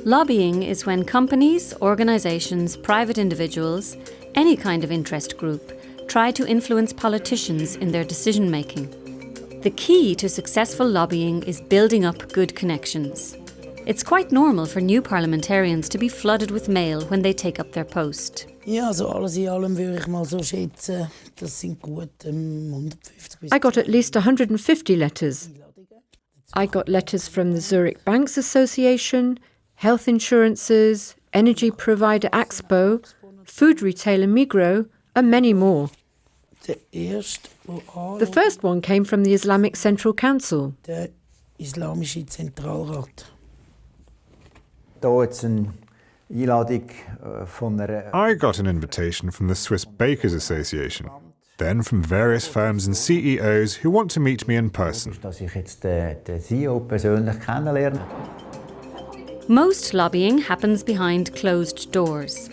Lobbying is when companies, organisations, private individuals, any kind of interest group, try to influence politicians in their decision-making. The key to successful lobbying is building up good connections. It's quite normal for new parliamentarians to be flooded with mail when they take up their post. Ja, also alles in allem würde ich mal so schätzen, das sind gut 150. I got at least 150 letters. I got letters from the Zurich Banks Association, health insurances, energy provider Axpo, food retailer Migros, and many more. The first one came from the Islamic Central Council. Der Islamische Zentralrat. I got an invitation from the Swiss Bakers Association, then from various firms and CEOs who want to meet me in person. Most lobbying happens behind closed doors.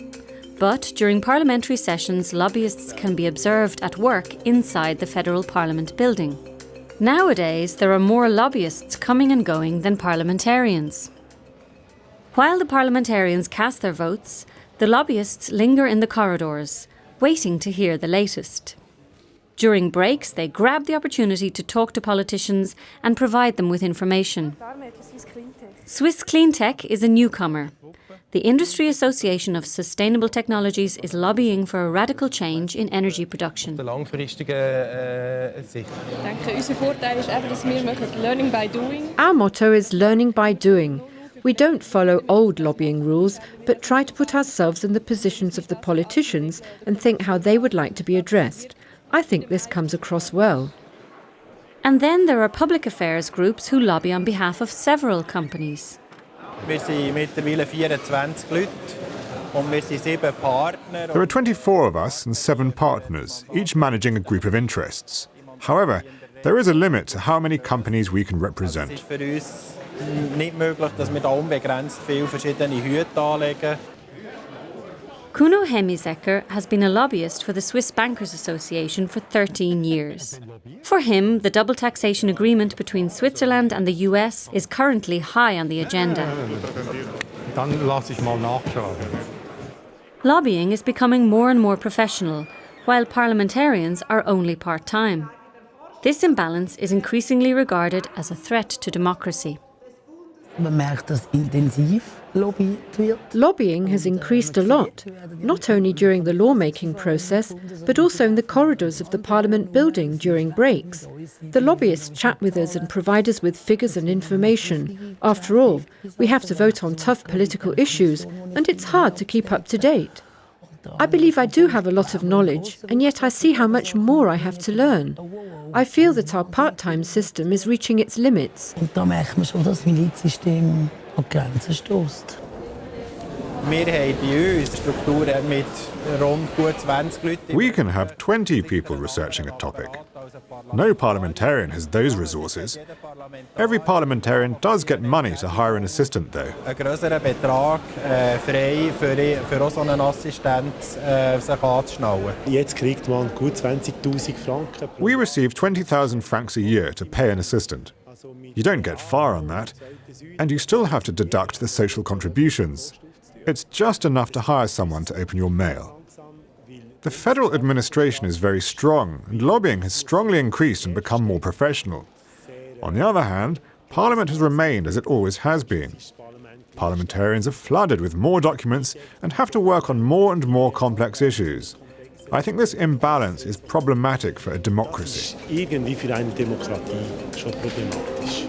But during parliamentary sessions, lobbyists can be observed at work inside the Federal Parliament building. Nowadays, there are more lobbyists coming and going than parliamentarians. While the parliamentarians cast their votes, the lobbyists linger in the corridors, waiting to hear the latest. During breaks, they grab the opportunity to talk to politicians and provide them with information. Swiss Cleantech is a newcomer. The Industry Association of Sustainable Technologies is lobbying for a radical change in energy production. Our motto is learning by doing. We don't follow old lobbying rules, but try to put ourselves in the positions of the politicians and think how they would like to be addressed. I think this comes across well. And then there are public affairs groups who lobby on behalf of several companies. Wir sind mittlerweile 24 Leute und wir sind 7 Partner. There are 24 of us and 7 partners, each managing a group of interests. However, there is a limit to how many companies we can represent. Es ist für uns nicht möglich, dass wir da unbegrenzt viele verschiedene Hüte anlegen. Kuno Hemisecker has been a lobbyist for the Swiss Bankers Association for 13 years. For him, the double taxation agreement between Switzerland and the US is currently high on the agenda. Dann lasse ich mal nachschlagen. Lobbying is becoming more and more professional, while parliamentarians are only part-time. This imbalance is increasingly regarded as a threat to democracy. Man merkt, dass intensiv lobbyiert wird. Lobbying has increased a lot, not only during the lawmaking process, but also in the corridors of the Parliament building during breaks. The lobbyists chat with us and provide us with figures and information. After all, we have to vote on tough political issues, and it's hard to keep up to date. I believe I do have a lot of knowledge, and yet I see how much more I have to learn. I feel that our part-time system is reaching its limits. Und da merkt man schon, dass das Milizsystem an Grenzen stößt. Wir haben bei uns Strukturen mit rund gut 20 Leuten. We can have 20 people researching a topic. No parliamentarian has those resources. Every parliamentarian does get money to hire an assistant, though. Ein grösserer Betrag frei für auch so einen Assistent sich anzuschnallen. Jetzt kriegt man gut 20.000 Franken. We receive 20,000 francs a year to pay an assistant. You don't get far on that, and you still have to deduct the social contributions. It's just enough to hire someone to open your mail. The federal administration is very strong, and lobbying has strongly increased and become more professional. On the other hand, Parliament has remained as it always has been. Parliamentarians are flooded with more documents and have to work on more and more complex issues. I think this imbalance is problematic for a democracy. Irgendwie für eine Demokratie schon problematisch.